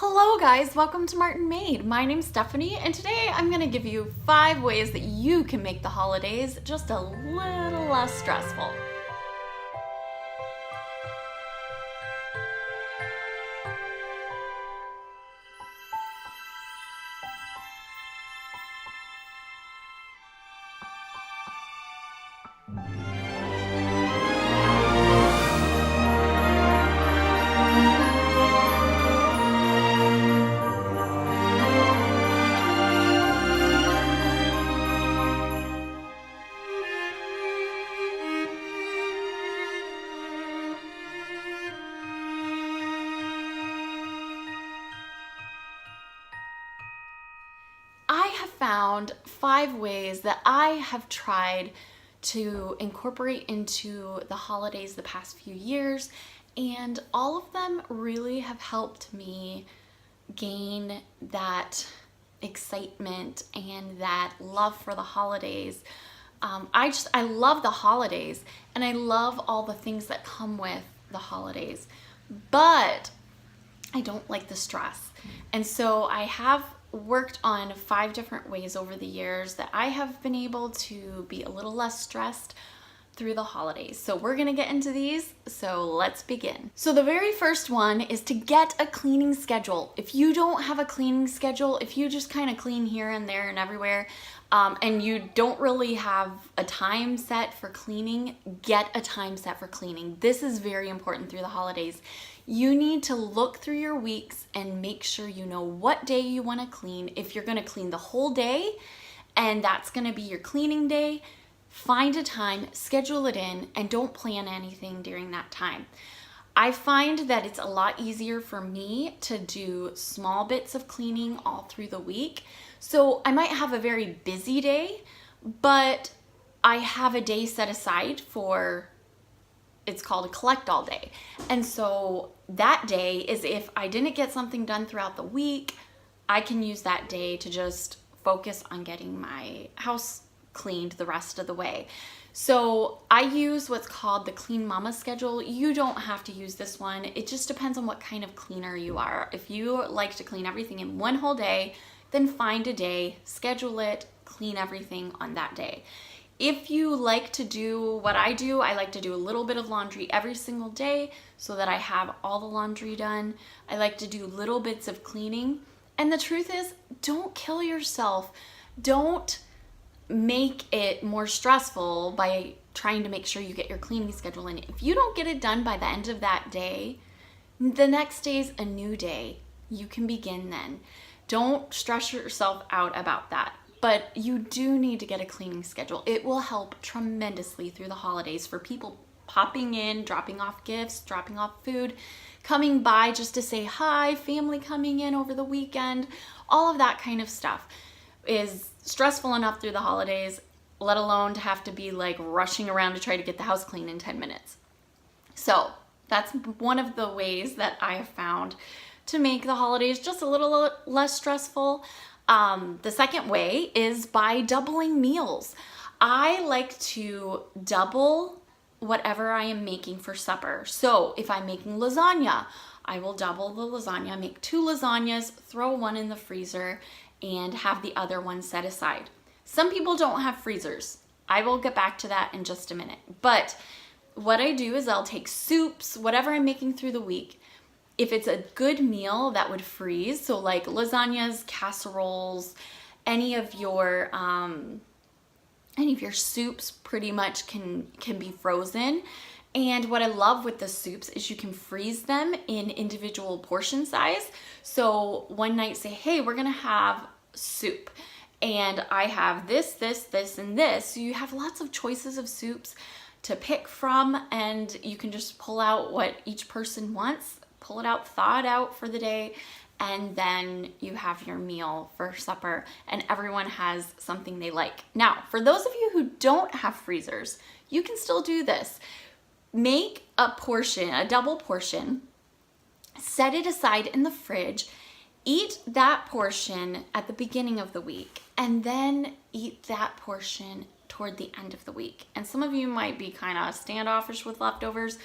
Hello guys, welcome to Martinmade. My name's Stephanie and today I'm going to give you 5 ways that you can make the holidays just a little less stressful. I have found 5 ways that I have tried to incorporate into the holidays the past few years, and all of them really have helped me gain that excitement and that love for the holidays. I love the holidays and I love all the things that come with the holidays, but I don't like the stress. And so I have worked on 5 different ways over the years that I have been able to be a little less stressed through the holidays. So we're gonna get into these, so let's begin. So the very first one is to get a cleaning schedule. If you don't have a cleaning schedule, if you just kind of clean here and there and everywhere, and you don't really have a time set for cleaning, get a time set for cleaning. This is very important through the holidays. You need to look through your weeks and make sure you know what day you want to clean. If you're going to clean the whole day and that's going to be your cleaning day, find a time, schedule it in, and don't plan anything during that time. I find that it's a lot easier for me to do small bits of cleaning all through the week. So I might have a very busy day, but I have a day set aside for, it's called a collect all day. And so that day is, if I didn't get something done throughout the week, I can use that day to just focus on getting my house cleaned the rest of the way. So I use what's called the Clean Mama schedule. You don't have to use this one. It just depends on what kind of cleaner you are. If you like to clean everything in one whole day, then find a day, schedule it, clean everything on that day. If you like to do what I do, I like to do a little bit of laundry every single day so that I have all the laundry done. I like to do little bits of cleaning. And the truth is, don't kill yourself. Don't make it more stressful by trying to make sure you get your cleaning schedule in. If you don't get it done by the end of that day, the next day is a new day. You can begin then. Don't stress yourself out about that. But you do need to get a cleaning schedule. It will help tremendously through the holidays for people popping in, dropping off gifts, dropping off food, coming by just to say hi, family coming in over the weekend. All of that kind of stuff is stressful enough through the holidays, let alone to have to be like rushing around to try to get the house clean in 10 minutes. So that's one of the ways that I have found to make the holidays just a little less stressful. The second way is by doubling meals. I like to double whatever I am making for supper. So if I'm making lasagna, I will double the lasagna, make 2 lasagnas, throw one in the freezer, and have the other one set aside. Some people don't have freezers. I will get back to that in just a minute. But what I do is I'll take soups, whatever I'm making through the week. If it's a good meal that would freeze, so like lasagnas, casseroles, any of your soups pretty much can be frozen. And what I love with the soups is you can freeze them in individual portion size. So one night say, hey, we're gonna have soup and I have this, this, this, and this. So you have lots of choices of soups to pick from, and you can just pull out what each person wants, pull it out, thaw it out for the day, and then you have your meal for supper and everyone has something they like. Now, for those of you who don't have freezers, you can still do this. Make a portion, a double portion, set it aside in the fridge, eat that portion at the beginning of the week, and then eat that portion toward the end of the week. And some of you might be kind of standoffish with leftovers,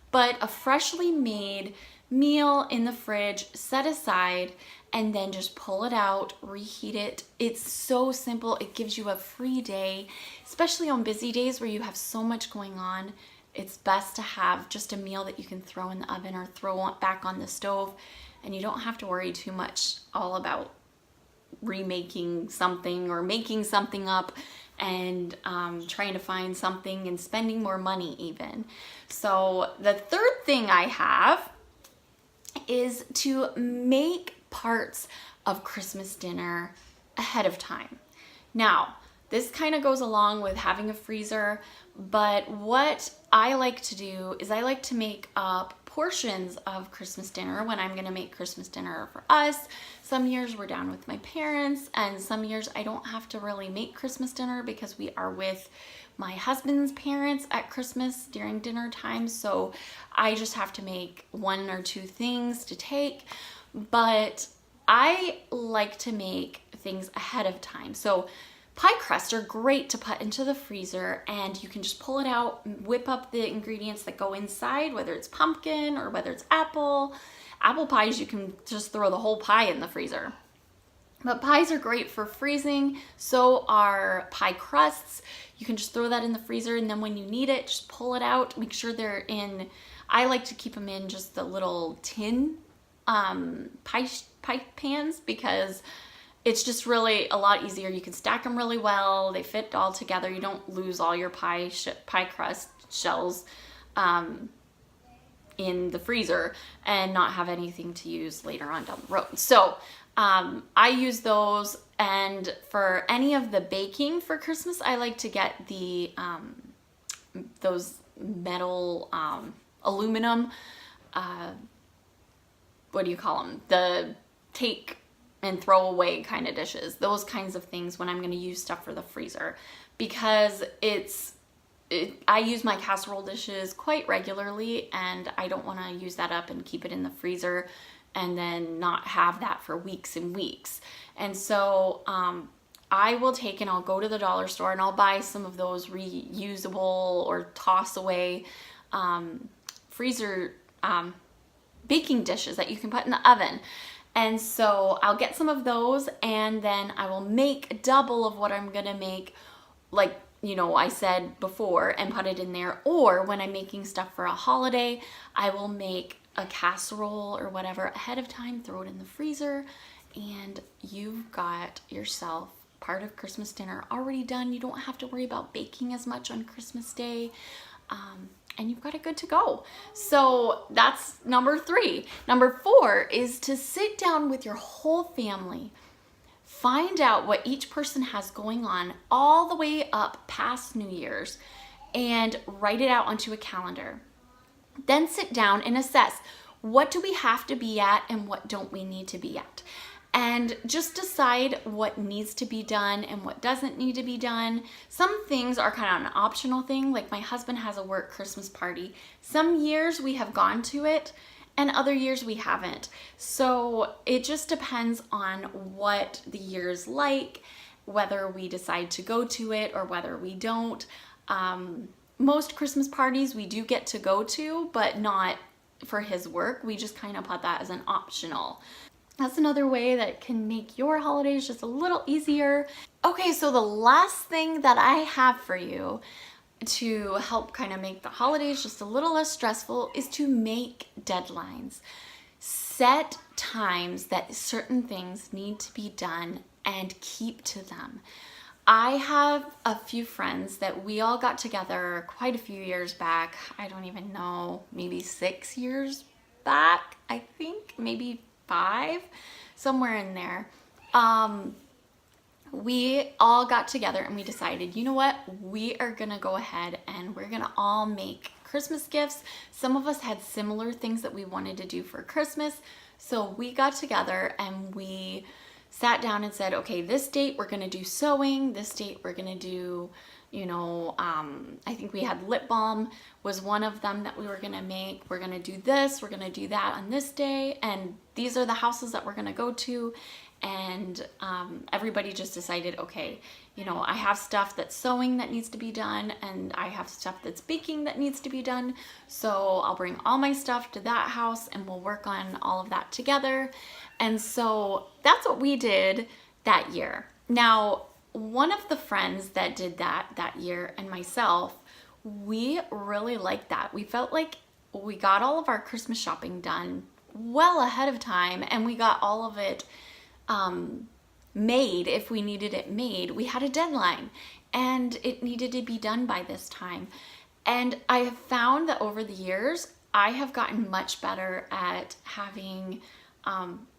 but a freshly made meal in the fridge, set aside, and then just pull it out, reheat it. It's so simple. It gives you a free day, especially on busy days where you have so much going on. It's best to have just a meal that you can throw in the oven or throw back on the stove, and you don't have to worry too much all about remaking something or making something up and trying to find something and spending more money even. So the third thing I have is to make parts of Christmas dinner ahead of time. Now, this kind of goes along with having a freezer, but what I like to do is I like to make up portions of Christmas dinner when I'm gonna make Christmas dinner for us. Some years we're down with my parents, and some years I don't have to really make Christmas dinner because we are with my husband's parents at Christmas during dinner time, so I just have to make one or two things to take. But I like to make things ahead of time. So pie crusts are great to put into the freezer, and you can just pull it out, whip up the ingredients that go inside, whether it's pumpkin or whether it's apple. Apple pies, you can just throw the whole pie in the freezer. But pies are great for freezing, so are pie crusts. You can just throw that in the freezer, and then when you need it, just pull it out. Make sure they're in, I like to keep them in just the little tin pie pans, because it's just really a lot easier. You can stack them really well. They fit all together. You don't lose all your pie crust shells in the freezer and not have anything to use later on down the road. So I use those, and for any of the baking for Christmas, I like to get the those metal aluminum what do you call them? The take and throw away kind of dishes. Those kinds of things when I'm going to use stuff for the freezer, because I use my casserole dishes quite regularly, and I don't want to use that up and keep it in the freezer and then not have that for weeks and weeks. And so I will take and I'll go to the dollar store and I'll buy some of those reusable or toss away freezer baking dishes that you can put in the oven. And so I'll get some of those, and then I will make double of what I'm gonna make, like, you know, I said before, and put it in there. Or when I'm making stuff for a holiday, I will make a casserole or whatever ahead of time, throw it in the freezer, and you've got yourself part of Christmas dinner already done. You don't have to worry about baking as much on Christmas Day. And you've got it good to go. So that's number 3. Number 4 is to sit down with your whole family. Find out what each person has going on all the way up past New Year's and write it out onto a calendar. Then sit down and assess, what do we have to be at and what don't we need to be at? And just decide what needs to be done and what doesn't need to be done. Some things are kind of an optional thing, like my husband has a work Christmas party. Some years we have gone to it and other years we haven't. So it just depends on what the year's like, whether we decide to go to it or whether we don't. Most Christmas parties we do get to go to, but not for his work. We just kind of put that as an optional. That's another way that can make your holidays just a little easier. Okay, so the last thing that I have for you to help kind of make the holidays just a little less stressful is to make deadlines. Set times that certain things need to be done and keep to them. I have a few friends that we all got together quite a few years back. I don't even know, maybe 6 years back, I think, maybe 5, somewhere in there. We all got together and we decided, you know what, we are gonna go ahead and we're gonna all make Christmas gifts. Some of us had similar things that we wanted to do for Christmas, so we got together and we sat down and said, okay, this date we're gonna do sewing, this date we're gonna do You know, I think we had lip balm was one of them that we were gonna make. We're gonna do this, we're gonna do that on this day, and these are the houses that we're gonna go to. And everybody just decided, okay, you know, I have stuff that's sewing that needs to be done, and I have stuff that's baking that needs to be done. So I'll bring all my stuff to that house and we'll work on all of that together. And so that's what we did that year. Now, one of the friends that did that year and myself, we really liked that. We felt like we got all of our Christmas shopping done well ahead of time, and we got all of it made if we needed it made. We had a deadline and it needed to be done by this time. And I have found that over the years, I have gotten much better at having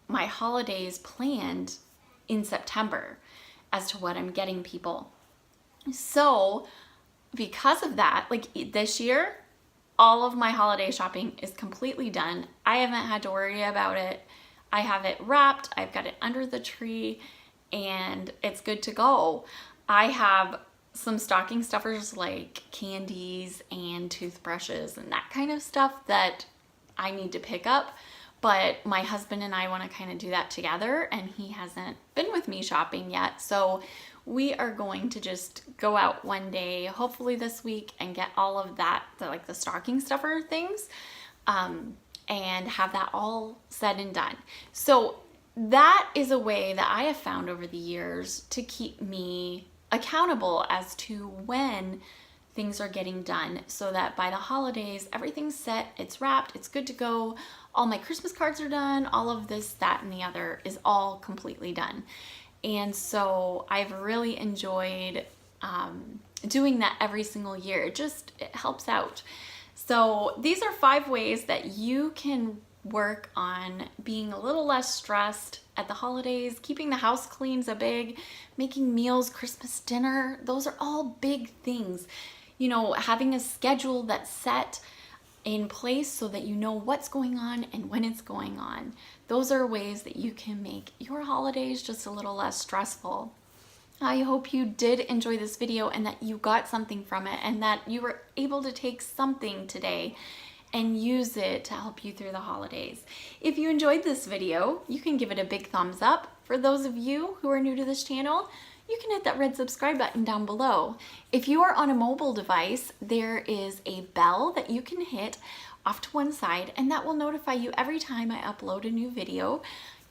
my holidays planned in September as to what I'm getting people. So because of that, like this year, all of my holiday shopping is completely done. I haven't had to worry about it. I have it wrapped, I've got it under the tree, and it's good to go. I have some stocking stuffers like candies and toothbrushes and that kind of stuff that I need to pick up. But my husband and I want to kind of do that together, and he hasn't been with me shopping yet. So we are going to just go out one day, hopefully this week, and get all of that, like the stocking stuffer things, and have that all said and done. So that is a way that I have found over the years to keep me accountable as to when things are getting done, so that by the holidays, everything's set, it's wrapped, it's good to go. All my Christmas cards are done, all of this, that, and the other is all completely done. And so I've really enjoyed doing that every single year. It helps out. So these are 5 ways that you can work on being a little less stressed at the holidays. Keeping the house clean's a big, making meals, Christmas dinner, those are all big things. You know, having a schedule that's set in place so that you know what's going on and when it's going on. Those are ways that you can make your holidays just a little less stressful. I hope you did enjoy this video and that you got something from it, and that you were able to take something today and use it to help you through the holidays. If you enjoyed this video, you can give it a big thumbs up. For those of you who are new to this channel, you can hit that red subscribe button down below. If you are on a mobile device, there is a bell that you can hit off to one side, and that will notify you every time I upload a new video.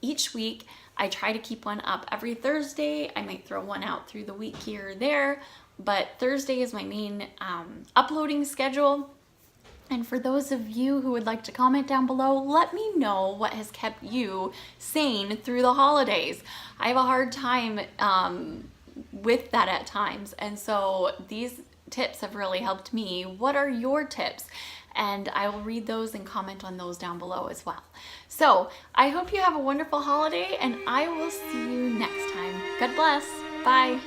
Each week, I try to keep one up every Thursday. I might throw one out through the week here or there, but Thursday is my main uploading schedule. And for those of you who would like to comment down below, let me know what has kept you sane through the holidays. I have a hard time with that at times, and so these tips have really helped me. What are your tips? And I will read those and comment on those down below as well. So I hope you have a wonderful holiday, and I will see you next time. God bless. Bye.